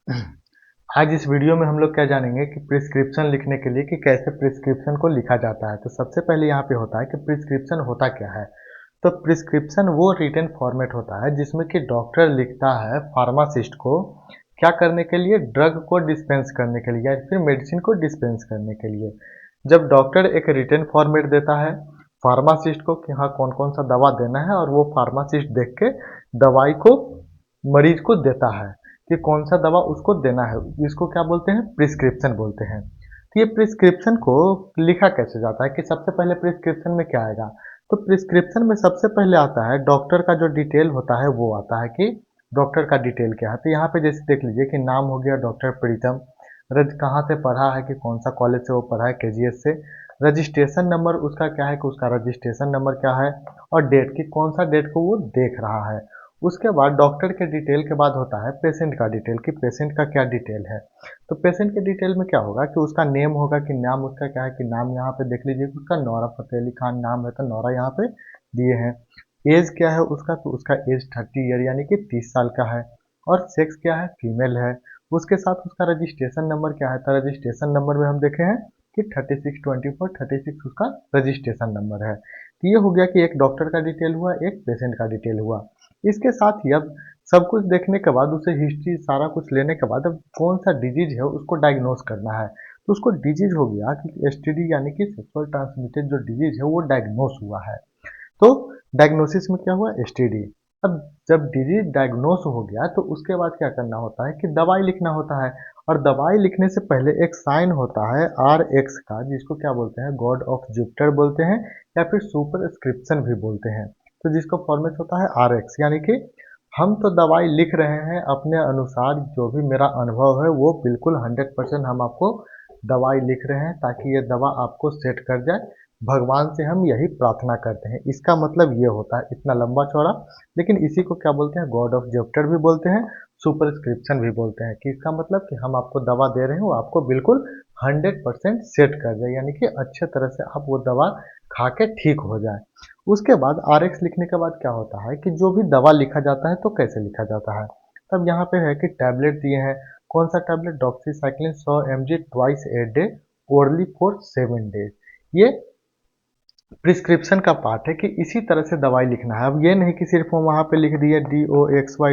आज इस वीडियो में हम लोग क्या जानेंगे कि प्रिस्क्रिप्शन लिखने के लिए कि कैसे प्रिस्क्रिप्शन को लिखा जाता है। तो सबसे पहले यहाँ पे होता है कि प्रिस्क्रिप्शन होता क्या है। तो प्रिस्क्रिप्शन वो रिटन फॉर्मेट होता है जिसमें कि डॉक्टर लिखता है फार्मासिस्ट को क्या करने के लिए, ड्रग को डिस्पेंस करने के लिए या फिर मेडिसिन को डिस्पेंस करने के लिए। जब डॉक्टर एक रिटन फॉर्मेट देता है फार्मासिस्ट को कि हाँ कौन कौन सा दवा देना है, और वो फार्मासिस्ट देख के दवाई को मरीज को देता है कि कौन सा दवा उसको देना है, इसको क्या बोलते हैं, प्रिस्क्रिप्शन बोलते हैं। तो ये प्रिस्क्रिप्शन को लिखा कैसे जाता है कि सबसे पहले प्रिस्क्रिप्शन में क्या आएगा। तो प्रिस्क्रिप्शन में सबसे पहले आता है डॉक्टर का जो डिटेल होता है वो आता है कि डॉक्टर का डिटेल क्या है। तो यहाँ पे जैसे देख लीजिए कि नाम हो गया डॉक्टर प्रीतम, रज कहाँ से पढ़ा है कि कौन सा कॉलेज से वो पढ़ा है, केजीएस से। रजिस्ट्रेशन नंबर उसका क्या है कि उसका रजिस्ट्रेशन नंबर क्या है, और डेट की कौन सा डेट को वो देख रहा है। उसके बाद डॉक्टर के डिटेल के बाद होता है पेशेंट का डिटेल कि पेशेंट का क्या डिटेल है। तो पेशेंट के डिटेल में क्या होगा कि उसका नेम होगा कि नाम उसका क्या है कि नाम यहाँ पे देख लीजिए कि उसका नौरा फतेह अली खान नाम है तो नौरा यहाँ पे दिए हैं। एज क्या है उसका, तो उसका एज 30 ईयर यानी कि 30 साल का है। और सेक्स क्या है, फीमेल है। उसके साथ उसका रजिस्ट्रेशन नंबर क्या है, तो रजिस्ट्रेशन नंबर में हम देखे हैं कि 3624 36 उसका रजिस्ट्रेशन नंबर है। तो ये हो गया कि एक डॉक्टर का डिटेल हुआ, एक पेशेंट का डिटेल हुआ। इसके साथ ही अब सब कुछ देखने के बाद, उसे हिस्ट्री सारा कुछ लेने के बाद, अब कौन सा डिजीज है उसको डायग्नोस करना है। तो उसको डिजीज हो गया कि एसटीडी यानी कि सेक्सुअल ट्रांसमिटेड जो डिजीज है वो डायग्नोस हुआ है। तो डायग्नोसिस में क्या हुआ, एसटीडी। अब जब डिजीज डायग्नोस हो गया तो उसके बाद क्या करना होता है कि दवाई लिखना होता है। और दवाई लिखने से पहले एक साइन होता है आर एक्स का, जिसको क्या बोलते हैं, गॉड ऑफ जुपिटर बोलते हैं या फिर सुपरस्क्रिप्शन भी बोलते हैं। तो जिसका फॉर्मेट होता है आर एक्स, यानी कि हम तो दवाई लिख रहे हैं अपने अनुसार, जो भी मेरा अनुभव है वो बिल्कुल 100% हम आपको दवाई लिख रहे हैं ताकि ये दवा आपको सेट कर जाए। भगवान से हम यही प्रार्थना करते हैं। इसका मतलब ये होता है, इतना लंबा चौड़ा। लेकिन इसी को क्या बोलते हैं, गॉड ऑफ जुपिटर भी बोलते हैं, सुपरस्क्रिप्शन भी बोलते हैं। कि इसका मतलब कि हम आपको दवा दे रहे हैं वो आपको बिल्कुल 100% सेट कर जाए, यानी कि अच्छे तरह से आप वो दवा खा के ठीक हो जाए। उसके बाद आर एक्स लिखने के बाद क्या होता है कि जो भी दवा लिखा जाता है तो कैसे लिखा जाता है। तब यहाँ पे है कि टैबलेट दिए हैं, कौन सा tablet, doxycycline 100 mg twice a day, orally for 7 days. ये प्रिस्क्रिप्शन का पार्ट है कि इसी तरह से दवाई लिखना है। अब ये नहीं कि सिर्फ हम वहाँ पे लिख दिए DOXY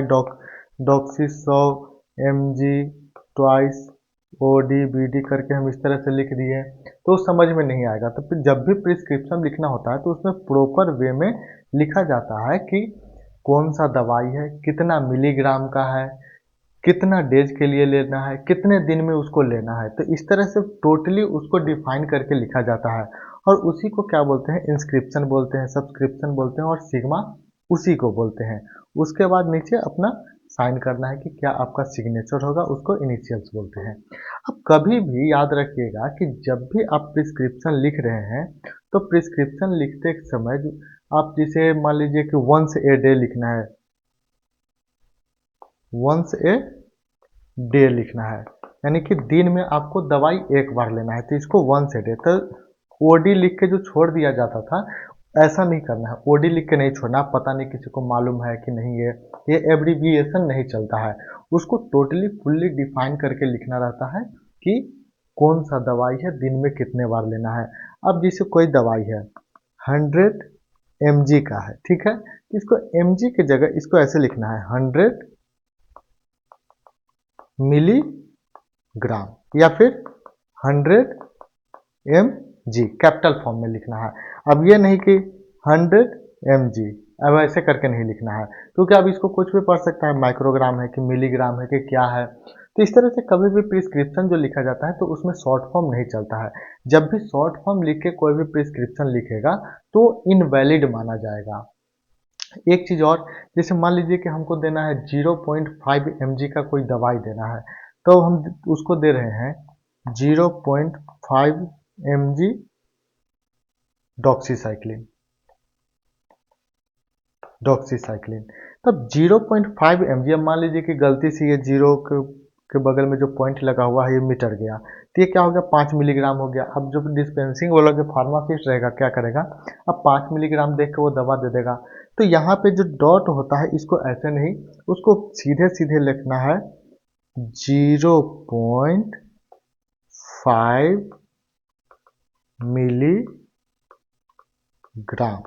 Doxy 100 mg twice OD BD करके हम इस तरह से लिख दिए तो समझ में नहीं आएगा। तो फिर जब भी प्रिस्क्रिप्शन लिखना होता है तो उसमें प्रॉपर वे में लिखा जाता है कि कौन सा दवाई है, कितना मिलीग्राम का है, कितना डेज के लिए लेना है, कितने दिन में उसको लेना है। तो इस तरह से टोटली उसको डिफाइन करके लिखा जाता है। और उसी को क्या बोलते हैं, इंस्क्रिप्शन बोलते हैं, सब्सक्रिप्शन बोलते हैं, और सिग्मा उसी को बोलते हैं। उसके बाद नीचे अपना साइन करना है कि क्या आपका सिग्नेचर होगा, उसको इनिशियल्स बोलते हैं। अब कभी भी याद रखिएगा कि जब भी आप प्रिस्क्रिप्शन लिख रहे हैं तो प्रिस्क्रिप्शन लिखते समय आप जिसे मान लीजिए कि वंस ए डे लिखना है, वंस ए डे लिखना है, यानी कि दिन में आपको दवाई एक बार लेना है, तो इसको वंस ए डे। तो ओडी लिख के जो छोड़ दिया जाता था, ऐसा नहीं करना है। ओडी लिख के नहीं छोड़ना, पता नहीं किसी को मालूम है कि नहीं, ये एब्रीविएशन नहीं चलता है। उसको टोटली फुल्ली डिफाइन करके लिखना रहता है कि कौन सा दवाई है, दिन में कितने बार लेना है। अब जैसे कोई दवाई है 100 mg का है, ठीक है, इसको mg की जगह इसको ऐसे लिखना है 100 मिलीग्राम या फिर 100 mg, कैपिटल फॉर्म में लिखना है। अब ये नहीं कि 100 mg, अब ऐसे करके नहीं लिखना है, क्योंकि अब इसको कुछ भी पढ़ सकता है, माइक्रोग्राम है कि मिलीग्राम है कि क्या है। तो इस तरह से कभी भी प्रिस्क्रिप्शन जो लिखा जाता है तो उसमें शॉर्ट फॉर्म नहीं चलता है। जब भी शॉर्ट फॉर्म लिख के कोई भी प्रिस्क्रिप्शन लिखेगा तो इनवैलिड माना जाएगा। एक चीज़ और, जैसे मान लीजिए कि हमको देना है 0.5 mg का कोई दवाई देना है, तो हम उसको दे रहे हैं 0.5 mg डॉक्सीसाइक्लिन, डॉक्सीसाइक्लिन। तब 0.5 mg, अब मान लीजिए कि गलती से ये जीरो के बगल में जो पॉइंट लगा हुआ है ये मिटर गया, तो ये क्या हो गया, 5 मिलीग्राम हो गया। अब जो डिस्पेंसिंग वाला जो फार्मासिस्ट रहेगा क्या करेगा, अब 5 मिलीग्राम देख के वो दवा दे देगा। तो यहाँ पे जो डॉट होता है इसको ऐसे नहीं, उसको सीधे सीधे लिखना है 0.5 मिलीग्राम।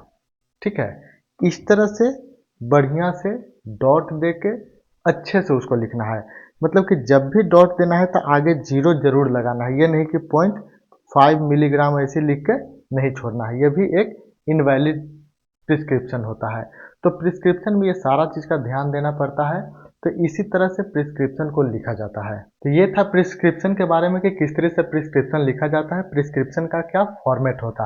ठीक है, इस तरह से बढ़िया से डॉट दे के अच्छे से उसको लिखना है। मतलब कि जब भी डॉट देना है तो आगे 0 जरूर लगाना है, ये नहीं कि 0.5 मिलीग्राम ऐसे लिख के नहीं छोड़ना है, ये भी एक इनवैलिड प्रिस्क्रिप्शन होता है। तो प्रिस्क्रिप्शन में ये सारा चीज़ का ध्यान देना पड़ता है। तो इसी तरह से प्रिस्क्रिप्शन को लिखा जाता है। तो ये था प्रिस्क्रिप्शन के बारे में कि किस तरह से प्रिस्क्रिप्शन लिखा जाता है, प्रिस्क्रिप्शन का क्या फॉर्मेट होता है।